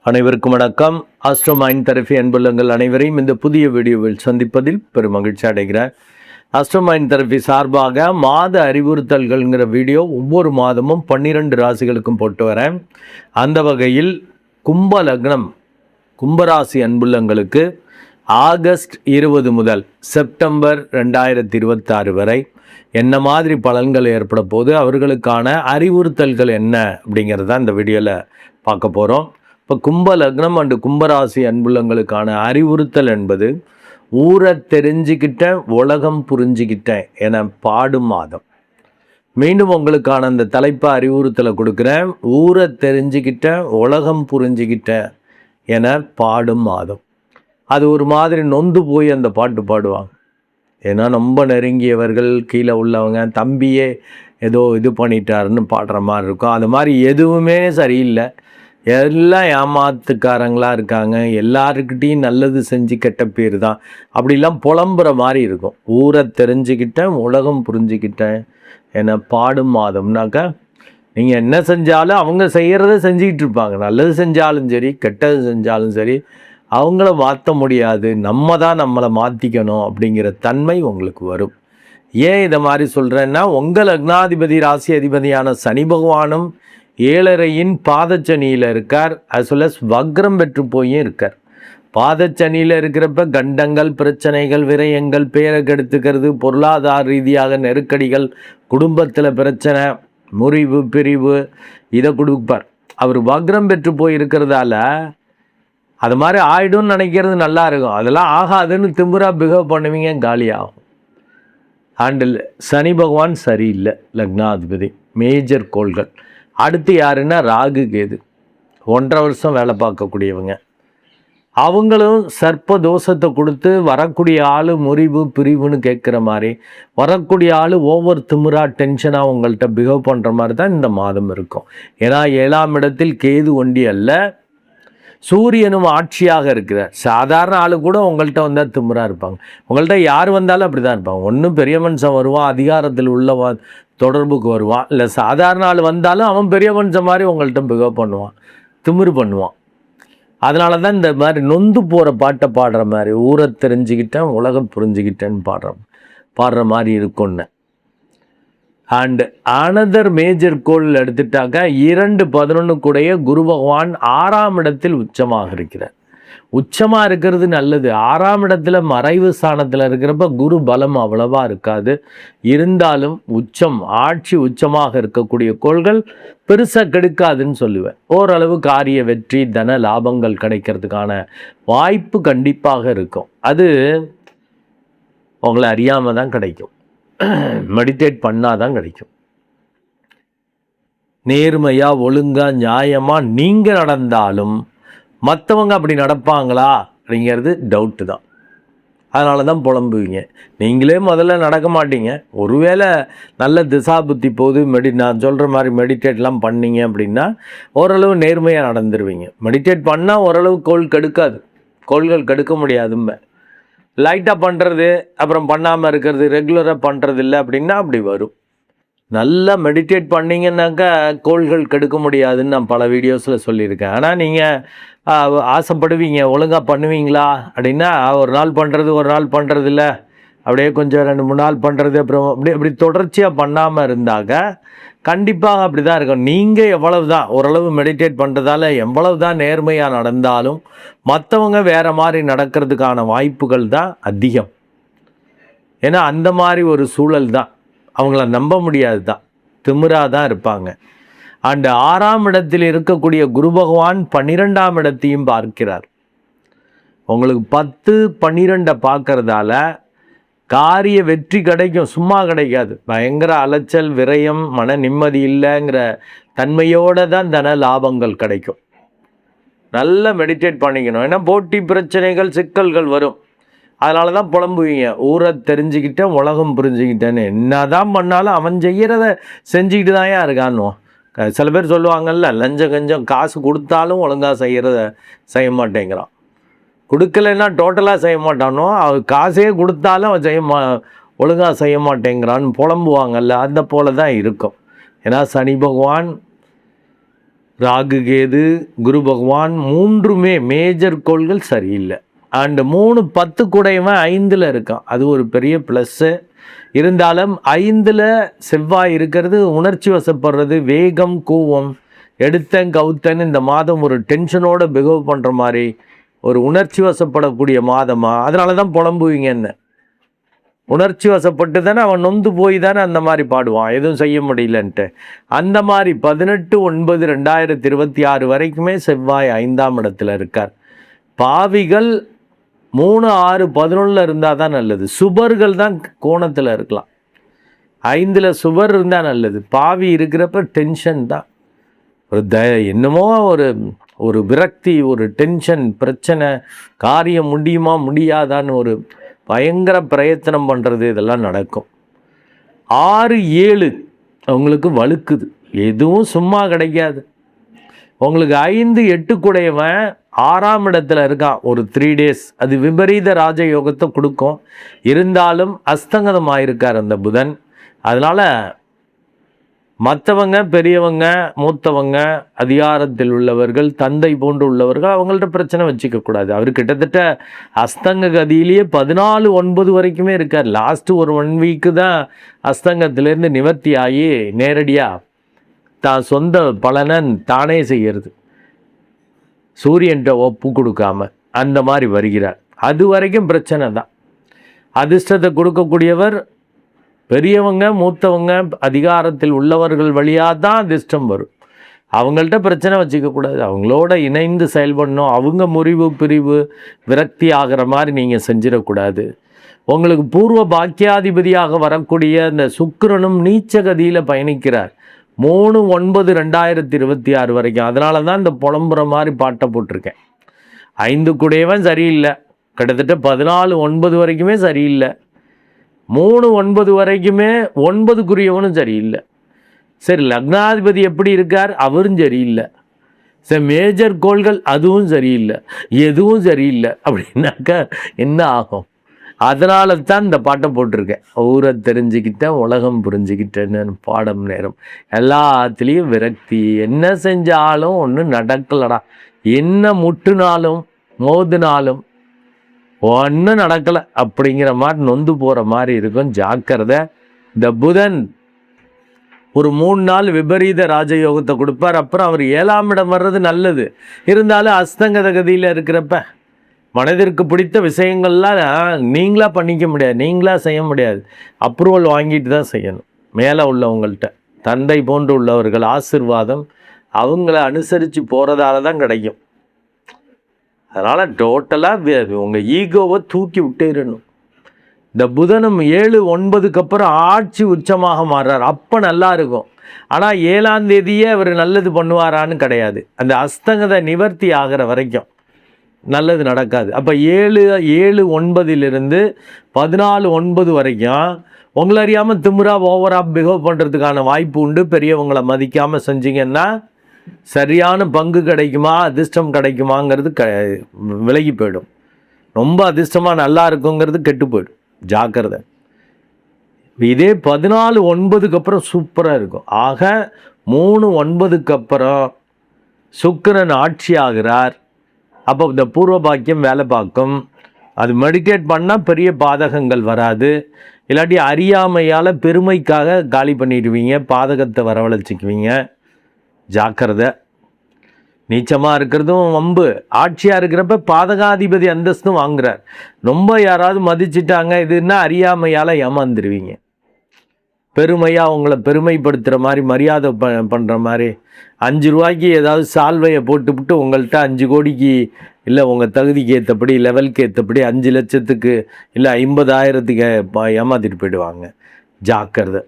அனைவருக்கும் வணக்கம். Astro mind therapy அன்புள்ளங்கள் அனைவரையும் இந்த புதிய வீடியோவில் சந்திப்பதில் பெரும் மகிழ்ச்சி அடைகிறேன். ஆஸ்ட்ரோ மைண்ட் தெரபி சார்பாக மாத அறிவுறுத்தல்கள்ங்கிற வீடியோ ஒவ்வொரு மாதமும் 12 ராசிகளுக்கும் போட்டு வரேன். அந்த வகையில் கும்ப லக்னம் கும்பராசி அன்புள்ளங்களுக்கு ஆகஸ்ட் 20 முதல் செப்டம்பர் 2026 வரை என்ன மாதிரி பலன்கள் ஏற்பட போது, அவர்களுக்கான அறிவுறுத்தல்கள் என்ன அப்படிங்கிறது தான் இந்த வீடியோவில் பார்க்க போகிறோம். இப்போ கும்ப லக்னம் அண்டு கும்பராசி அன்புள்ளங்களுக்கான அறிவுறுத்தல் என்பது ஊரை தெரிஞ்சுக்கிட்டேன் உலகம் புரிஞ்சுக்கிட்டேன் என பாடும் மாதம். மீண்டும் உங்களுக்கான அந்த தலைப்பை அறிவுறுத்தலை கொடுக்குறேன். ஊரை தெரிஞ்சுக்கிட்டேன் உலகம் புரிஞ்சுக்கிட்டேன் என பாடும் மாதம். அது ஒரு மாதிரி நொந்து போய் அந்த பாட்டு பாடுவாங்க. ஏன்னா ரொம்ப நெருங்கியவர்கள், கீழே உள்ளவங்க, தம்பியே ஏதோ இது பண்ணிட்டாருன்னு பாடுற மாதிரி இருக்கும். அது மாதிரி எதுவுமே சரியில்லை, எல்லாம் ஏமாத்துக்காரங்களாக இருக்காங்க, எல்லாருக்கிட்டையும் நல்லது செஞ்சு கெட்ட பேர் தான், அப்படிலாம் புலம்புற மாதிரி இருக்கும். ஊரை தெரிஞ்சுக்கிட்டேன் உலகம் புரிஞ்சுக்கிட்டேன் என பாடும் மாதம்னாக்கா, நீங்கள் என்ன செஞ்சாலும் அவங்க செய்கிறத செஞ்சுக்கிட்டு இருப்பாங்க. நல்லது செஞ்சாலும் சரி, கெட்டது செஞ்சாலும் சரி, அவங்கள மாற்ற முடியாது, நம்ம தான் நம்மளை மாற்றிக்கணும் அப்படிங்கிற தன்மை உங்களுக்கு வரும். ஏன் இதை மாதிரி சொல்கிறேன்னா, உங்கள் லக்னாதிபதி ராசி அதிபதியான சனி பகவானும் 7.5 பாதச்சனியில் இருக்கார். as well as வக்ரம் பெற்று போயும் இருக்கார். பாதச்சனியில் இருக்கிறப்ப கண்டங்கள், பிரச்சனைகள், விரயங்கள், பேரை கெடுத்துக்கிறது, பொருளாதார ரீதியாக நெருக்கடிகள், குடும்பத்தில் பிரச்சனை, முறிவு, பிரிவு, இதை கொடுப்பார். அவர் வக்ரம் பெற்று போய் இருக்கிறதால அது மாதிரி ஆயிடும்னு நினைக்கிறது நல்லா இருக்கும். அதெல்லாம் ஆகாதுன்னு திம்புரா பிஹேவ் பண்ணுவீங்க, காலியாகும். ஹேண்டில் சனி பகவான் சரியில்லை லக்னாதிபதி. மேஜர் கோள்கள் அடுத்து யாருன்னா ராகு கேது. 1.5 வருஷம் வேலை பார்க்கக்கூடியவங்க. அவங்களும் சர்ப்ப தோஷத்தை கொடுத்து வரக்கூடிய ஆள் முறிவு பிரிவுன்னு கேட்குற மாதிரி, வரக்கூடிய ஆள் ஓவர் திமிரா டென்ஷனாக உங்கள்கிட்ட பிஹேவ் பண்ணுற மாதிரி தான் இந்த மாதம் இருக்கும். ஏன்னா 7ஆம் இடத்தில் கேது ஒண்டி அல்ல, சூரியனும் ஆட்சியாக இருக்கிறார். சாதாரண ஆளு கூட உங்கள்கிட்ட வந்தால் திமிராக இருப்பாங்க. உங்கள்கிட்ட யார் வந்தாலும் அப்படி தான் இருப்பாங்க. ஒன்றும் பெரிய மனுஷன் வருவான், அதிகாரத்தில் உள்ள தொடர்புக்கு வருவான், இல்லை சாதாரண ஆள் வந்தாலும் அவன் பெரிய மனுஷன் மாதிரி உங்கள்கிட்ட பிஹேவ் பண்ணுவான், திமிரு பண்ணுவான். அதனால தான் இந்த மாதிரி நொந்து போகிற பாட்டை பாடுற மாதிரி, ஊரை தெரிஞ்சுக்கிட்டேன் உலகம் புரிஞ்சுக்கிட்டேன்னு பாடுற மாதிரி இருக்கும்னு. அண்ட் அனதர் மேஜர் கோள் எடுத்துட்டாக்க 2.11 கூடைய குரு பகவான் 6ஆம் இடத்தில் உச்சமாக இருக்கிறார். உச்சமாக இருக்கிறது நல்லது. 6ஆம் இடத்துல மறைவு ஸ்தானத்தில் இருக்கிறப்ப குரு பலம் அவ்வளவா இருக்காது. இருந்தாலும் உச்சம், ஆட்சி உச்சமாக இருக்கக்கூடிய கோள்கள் பெருசாக கெடுக்காதுன்னு சொல்லுவேன். ஓரளவு காரிய வெற்றி, தன லாபங்கள் கிடைக்கிறதுக்கான வாய்ப்பு கண்டிப்பாக இருக்கும். அது உங்களை அறியாமல் தான் கிடைக்கும், மெடிடேட் பண்ணாதான் கிடைக்கும். நேர்மையாக ஒழுங்காக நியாயமாக நீங்கள் நடந்தாலும் மற்றவங்க அப்படி நடப்பாங்களா அப்படிங்கிறது டவுட்டு தான். அதனால தான் புலம்புவீங்க. நீங்களே முதல்ல நடக்க மாட்டீங்க. ஒருவேளை நல்ல திசா புத்தி போது நான் சொல்கிற மாதிரி மெடிடேட்லாம் பண்ணீங்க அப்படின்னா ஓரளவு நேர்மையாக நடந்துருவீங்க. மெடிடேட் பண்ணால் ஓரளவு கோள் கெடுக்காது, கோள்கள் கெடுக்க முடியாதும்ப. லைட்டாக பண்ணுறது அப்புறம் பண்ணாமல் இருக்கிறது, ரெகுலராக பண்ணுறது இல்லை அப்படின்னா அப்படி வரும். நல்லா மெடிடேட் பண்ணிங்கன்னாக்கா கோள்கள் கெடுக்க முடியாதுன்னு நான் பல வீடியோஸில் சொல்லியிருக்கேன். ஆனால் நீங்கள் ஆசைப்படுவீங்க, ஒழுங்காக பண்ணுவீங்களா அப்படின்னா ஒரு நாள் பண்ணுறது, ஒரு நாள் பண்ணுறது இல்லை, அப்படியே கொஞ்சம் 2-3 நாள் பண்ணுறது, அப்புறம் அப்படி தொடர்ச்சியாக பண்ணாமல் இருந்தாக்க கண்டிப்பாக அப்படி தான் இருக்கும். நீங்கள் எவ்வளவு தான் ஓரளவு மெடிடேட் பண்ணுறதால எவ்வளவு தான் நேர்மையாக நடந்தாலும் மற்றவங்க வேறு மாதிரி நடக்கிறதுக்கான வாய்ப்புகள் தான் அதிகம். ஏன்னா அந்த மாதிரி ஒரு சூழல் தான், அவங்கள நம்ப முடியாது தான், திமிராக தான் இருப்பாங்க. அண்ட் 6ஆம் இடத்தில் இருக்கக்கூடிய குரு பகவான் 12ஆம் இடத்தையும் பார்க்கிறார். உங்களுக்கு 10-12 பார்க்கறதால காரிய வெற்றி கிடைக்கும், சும்மா கிடைக்காது. பயங்கர அலைச்சல், விரயம், மன நிம்மதி இல்லைங்கிற தன்மையோடு தான் தன லாபங்கள் கிடைக்கும். நல்லா மெடிடேட் பண்ணிக்கணும். ஏன்னா போட்டி பிரச்சனைகள், சிக்கல்கள் வரும். அதனால தான் புலம்புவீங்க. ஊரை தெரிஞ்சுக்கிட்டேன் உலகம் புரிஞ்சுக்கிட்டேன்னு. என்ன தான் பண்ணாலும் அவன் செய்கிறத செஞ்சுக்கிட்டு தான் இருக்கான்னு. சில பேர் சொல்லுவாங்கல்ல, லஞ்சம் கஞ்சம் காசு கொடுத்தாலும் ஒழுங்காக செய்ய மாட்டேங்கிறான். கொடுக்கலைன்னா டோட்டலாக செய்ய மாட்டானோ, அவன் காசே கொடுத்தாலும் அவன் ஒழுங்காக செய்ய மாட்டேங்கிறான்னு புலம்புவாங்கல்ல, அந்த போல தான் இருக்கும். ஏன்னா சனி பகவான் ராகு கேது குரு பகவான் மூன்றுமே மேஜர் கோள்கள் சரியில்லை. அண்டு 3 10 கூடையவன் 5ல் இருக்கான், அது ஒரு பெரிய ப்ளஸ்ஸு. இருந்தாலும் 5ல் செவ்வாய் இருக்கிறது உணர்ச்சி வசப்படுறது, வேகம், கோவம், எடுத்தேன் கவுத்தேன்னு இந்த மாதம் ஒரு டென்ஷனோட பிஹேவ் பண்ணுற மாதிரி ஒரு உணர்ச்சி வசப்படக்கூடிய மாதமாக. அதனால தான் புலம்புவீங்க என்ன, உணர்ச்சி வசப்பட்டு தானே அவன் நொந்து போய் தானே அந்த மாதிரி பாடுவான், எதுவும் செய்ய முடியலன்ட்டு. அந்த மாதிரி 18/9/2026 வரைக்குமே செவ்வாய் 5ஆம் இடத்துல இருக்கார். பாவிகள் 3, 6, 11 இருந்தால் தான் நல்லது. சுபர்கள் தான் கோணத்தில் இருக்கலாம், 5ல் சுபர் இருந்தால் நல்லது. பாவி இருக்கிறப்ப டென்ஷன் தான், ஒரு என்னமோ ஒரு விரக்தி, ஒரு டென்ஷன், பிரச்சனை, காரியம் முடியுமா முடியாதான்னு ஒரு பயங்கர பிரயத்தனம் பண்ணுறது, இதெல்லாம் நடக்கும். 6, 7 உங்களுக்கு வழுக்குது, எதுவும் சும்மா கிடைக்காது. உங்களுக்கு 5, 8 கூடையவன் 6ஆம் இடத்துல இருக்கான் ஒரு 3 டேஸ், அது விபரீத ராஜயோகத்தை கொடுக்கும். இருந்தாலும் அஸ்தங்கதமாயிருக்கார் அந்த புதன். அதனால் மற்றவங்க, பெரியவங்க, மூத்தவங்க, அதிகாரத்தில் உள்ளவர்கள், தந்தை போன்று உள்ளவர்கள், அவங்கள்ட்ட பிரச்சனை வச்சுக்கக்கூடாது. அவர் கிட்டத்தட்ட அஸ்தங்க கதியிலேயே 14/9 வரைக்குமே இருக்கார். லாஸ்ட்டு ஒரு 1 வீக்கு தான் அஸ்தங்கத்திலேருந்து நிவர்த்தி ஆகி நேரடியாக தான் சொந்த பலனை தானே செய்கிறது, சூரியன்கிட்ட ஒப்பு கொடுக்காம அந்த மாதிரி வருகிறார். அது வரைக்கும் பிரச்சனை தான். அதிர்ஷ்டத்தை கொடுக்கக்கூடியவர் பெரியவங்க, மூத்தவங்க, அதிகாரத்தில் உள்ளவர்கள் வழியாக தான் அதிர்ஷ்டம் வரும். அவங்கள்ட்ட பிரச்சனை வச்சுக்கக்கூடாது, அவங்களோட இணைந்து செயல்படணும். அவங்க முறிவு, பிரிவு, விரக்தி ஆகிற மாதிரி நீங்கள் செஞ்சிடக்கூடாது. உங்களுக்கு பூர்வ பாக்கியாதிபதியாக வரக்கூடிய இந்த சுக்கிரனும் நீச்சகதியில் பயணிக்கிறார் 3/9/2026 வரைக்கும். அதனால தான் இந்த புலம்புற மாதிரி பாட்டை போட்டிருக்கேன். 5 கூடையவன் சரியில்லை, கிட்டத்தட்ட 14/9 வரைக்குமே சரியில்லை. 3/9 வரைக்குமே 9க்குரியவனும் சரியில்லை. சரி, லக்னாதிபதி எப்படி இருக்கார், அவரும் சரியில்லை. சரி, மேஜர் கோள்கள் அதுவும் சரியில்லை, எதுவும் சரியில்லை. அப்படின்னாக்கா என்ன ஆகும்? அதனால தான் இந்த பாட்டை போட்டிருக்கேன். ஊரை தெரிஞ்சுக்கிட்டேன், உலகம் புரிஞ்சுக்கிட்டேன்னு. பாடம் நேரம் எல்லாத்துலேயும் விரக்தி. என்ன செஞ்சாலும் ஒன்றும் நடக்கலடா, என்ன முட்டுனாலும் மோதினாலும் ஒன்றும் நடக்கலை அப்படிங்கிற மாதிரி நொந்து போகிற மாதிரி இருக்கும். ஜாக்கிரதை. இந்த புதன் ஒரு 3 நாள் விபரீத ராஜயோகத்தை கொடுப்பார். அப்புறம் அவர் 7ஆம் இடம் வர்றது நல்லது. இருந்தாலும் அஸ்தங்கத கதியில் இருக்கிறப்ப மனதிற்கு பிடித்த விஷயங்கள்லாம் நீங்களாக பண்ணிக்க முடியாது, நீங்களாக செய்ய முடியாது. அப்ரூவல் வாங்கிட்டு தான் செய்யணும் மேலே உள்ளவங்கள்ட்ட. தந்தை போன்று உள்ளவர்கள் ஆசீர்வாதம் அவங்கள அனுசரித்து போகிறதால தான் கிடைக்கும். அதனால் டோட்டலாக உங்கள் ஈகோவை தூக்கி விட்டேறணும். இந்த புதனும் 7/9க்கு அப்புறம் ஆட்சி உச்சமாக மாறுறார். அப்போ நல்லா இருக்கும். ஆனால் 7ஆம் தேதியே அவர் நல்லது பண்ணுவாரான்னு கிடையாது. அந்த அஸ்தங்கத நிவர்த்தி ஆகிற வரைக்கும் நல்லது நடக்காது. அப்போ 7/9 14/9 வரைக்கும் உங்களை அறியாமல் திமுறா ஓவராக பிஹேவ் பண்ணுறதுக்கான வாய்ப்பு உண்டு. பெரியவங்களை மதிக்காமல் செஞ்சிங்கன்னா சரியான பங்கு கிடைக்குமா, அதிர்ஷ்டம் கிடைக்குமாங்கிறது விலகி போயிடும். ரொம்ப அதிர்ஷ்டமாக நல்லா இருக்குங்கிறது கெட்டு போயிடும். ஜாக்கிரதை. இதே 14/9க்கு அப்புறம் சூப்பராக இருக்கும். ஆக 3/9க்கு அப்புறம் சுக்கிரன் ஆட்சி ஆகிறார். அப்போ இந்த பூர்வ பாக்கியம் வேலை பார்க்கும். அது மெடிடேட் பண்ணால் பெரிய பாதகங்கள் வராது. இல்லாட்டி அறியாமையால் பெருமைக்காக காலி பண்ணிடுவீங்க, பாதகத்தை வரவழைச்சிக்குவீங்க. ஜாக்கிரதை. நீச்சமாக இருக்கிறதும் வம்பு. ஆட்சியாக இருக்கிறப்ப பாதகாதிபதி அந்தஸ்தும் வாங்குறார். ரொம்ப யாராவது மதிச்சிட்டாங்க இதுன்னா அறியாமையால் ஏமாந்துருவீங்க. பெருமையாக உங்களை பெருமைப்படுத்துகிற மாதிரி, மரியாதை பண்ணுற மாதிரி 5 ரூபாய்க்கு ஏதாவது சால்வையை போட்டுவிட்டு உங்கள்கிட்ட 5 கோடிக்கு இல்லை உங்கள் தகுதிக்கு ஏற்றபடி லெவலுக்கு ஏற்றபடி 5 லட்சத்துக்கு இல்லை 50,000த்துக்கு ஏமாற்றிட்டு போயிடுவாங்க. ஜாக்கிரதை.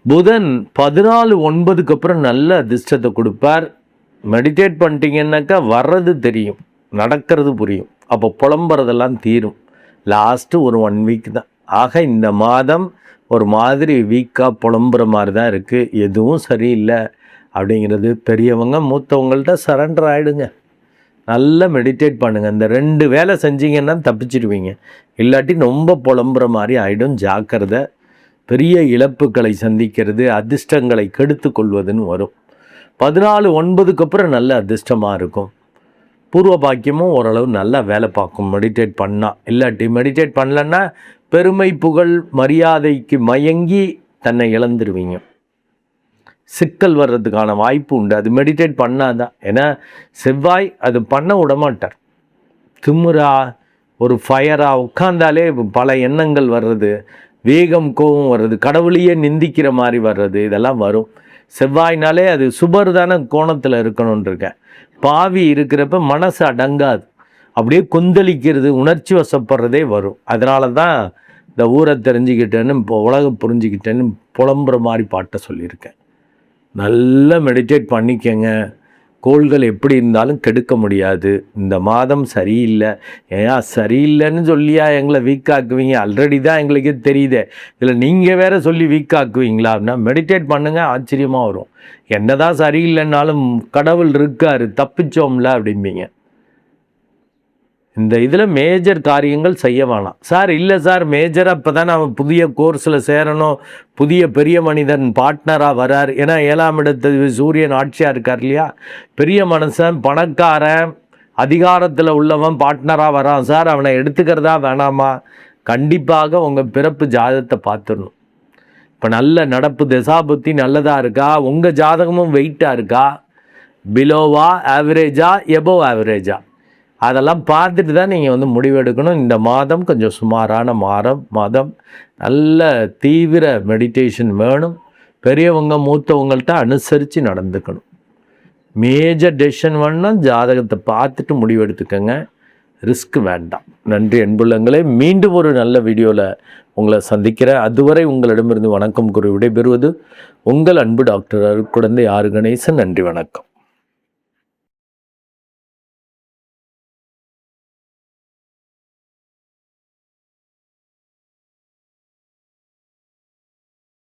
புதன் 14/9க்கு அப்புறம் நல்ல அதிர்ஷ்டத்தை கொடுப்பார். மெடிடேட் பண்ணிட்டீங்கன்னாக்கா வர்றது தெரியும், நடக்கிறது புரியும். அப்போ புலம்புறதெல்லாம் தீரும். லாஸ்ட்டு ஒரு 1 வீக் தான். ஆக இந்த மாதம் ஒரு மாதிரி வீக்காக புலம்புற மாதிரி தான் இருக்குது. எதுவும் சரியில்லை அப்படிங்கிறது. பெரியவங்க மூத்தவங்கள்ட்ட சரண்டர் ஆகிடுங்க. நல்லா மெடிடேட் பண்ணுங்கள். இந்த 2 வேலை செஞ்சீங்கன்னா தப்பிச்சிடுவீங்க. இல்லாட்டி ரொம்ப புலம்புற மாதிரி ஆகிடும். ஜாக்கிரதை. பெரிய இழப்புகளை சந்திக்கிறது, அதிர்ஷ்டங்களை கெடுத்து கொள்வதுன்னு வரும். 14/9க்கு அப்புறம் நல்ல அதிர்ஷ்டமாக இருக்கும். பூர்வ பாக்கியமும் ஓரளவு நல்லா வேலை பார்க்கும் மெடிடேட் பண்ணால். இல்லாட்டி மெடிடேட் பண்ணலன்னா பெருமை புகழ் மரியாதைக்கு மயங்கி தன்னை இழந்துருவீங்க. சிக்கல் வர்றதுக்கான வாய்ப்பு உண்டு. அது மெடிடேட் பண்ணாதான். ஏன்னா செவ்வாய் அது பண்ண விடமாட்டார். திமுறா ஒரு ஃபயராக உட்கார்ந்தாலே பல எண்ணங்கள் வர்றது, வேகம் கோபம் வர்றது, கடவுளையே நிந்திக்கிற மாதிரி வர்றது, இதெல்லாம் வரும். செவ்வாய்னாலே அது சுபர் தானே கோணத்தில் இருக்கணும்னு இருக்கேன். பாவி இருக்கிறப்ப மனசு அடங்காது, அப்படியே கொந்தளிக்கிறது, உணர்ச்சி வசப்படுறதே வரும். அதனால தான் இந்த ஊரை தெரிஞ்சுக்கிட்டேன்னு இப்போ உலகம் புரிஞ்சுக்கிட்டேன்னு புலம்புற மாதிரி பாட்டை சொல்லியிருக்கேன். நல்லா மெடிடேட் பண்ணிக்கங்க. கோள்கள் எப்படி இருந்தாலும் கெடுக்க முடியாது. இந்த மாதம் சரியில்லை, ஏன் சரியில்லைன்னு சொல்லியா எங்களை வீக்காக்குவீங்க? ஆல்ரெடி தான் எங்களுக்கே தெரியுதே, இதில் நீங்கள் வேற சொல்லி வீக்காக்குவீங்களா? அப்படின்னா மெடிடேட் பண்ணுங்க, ஆச்சரியமாக வரும். என்னதான் சரியில்லைன்னாலும் கடவுள் இருக்காரு, தப்பிச்சோம்ல அப்படிம்பீங்க. இந்த இதில் மேஜர் காரியங்கள் செய்ய வேணாம். சார் இல்லை சார் மேஜராக இப்போ தான் நான் புதிய கோர்ஸில் சேரணும், புதிய பெரிய மனிதன் பார்ட்னராக வரார். ஏன்னா 7ஆம் இடத்து சூரியன் ஆட்சியாக இருக்கார் இல்லையா? பெரிய மனுஷன் பணக்காரன் அதிகாரத்தில் உள்ளவன் பார்ட்னராக வரான் சார், அவனை எடுத்துக்கிறதா வேணாமா? கண்டிப்பாக உங்கள் பிறப்பு ஜாதகத்தை பார்த்துடணும். இப்போ நல்ல நடப்பு தசாபுத்தி நல்லதாக இருக்கா? உங்கள் ஜாதகமும் வெயிட்டாக இருக்கா? பிலோவா, ஆவரேஜா, எபோவ் ஆவரேஜா? அதெல்லாம் பார்த்துட்டு தான் நீங்கள் முடிவெடுக்கணும். இந்த மாதம் கொஞ்சம் சுமாரான மாதம். நல்ல தீவிர மெடிடேஷன் வேணும். பெரியவங்க மூத்தவங்கள்ட்ட அனுசரித்து நடந்துக்கணும். மேஜர் டெசிஷன் வேணும்னா ஜாதகத்தை பார்த்துட்டு முடிவெடுத்துக்கங்க, ரிஸ்க் வேண்டாம். நன்றி அன்புள்ளங்களே. மீண்டும் ஒரு நல்ல வீடியோவில் உங்களை சந்திக்கிறேன். அதுவரை உங்களிடமிருந்து வணக்கம் கூறி விடைபெறுவது உங்கள் அன்பு டாக்டர் அருட்குழந்தை ஆர் கணேசன். நன்றி, வணக்கம்.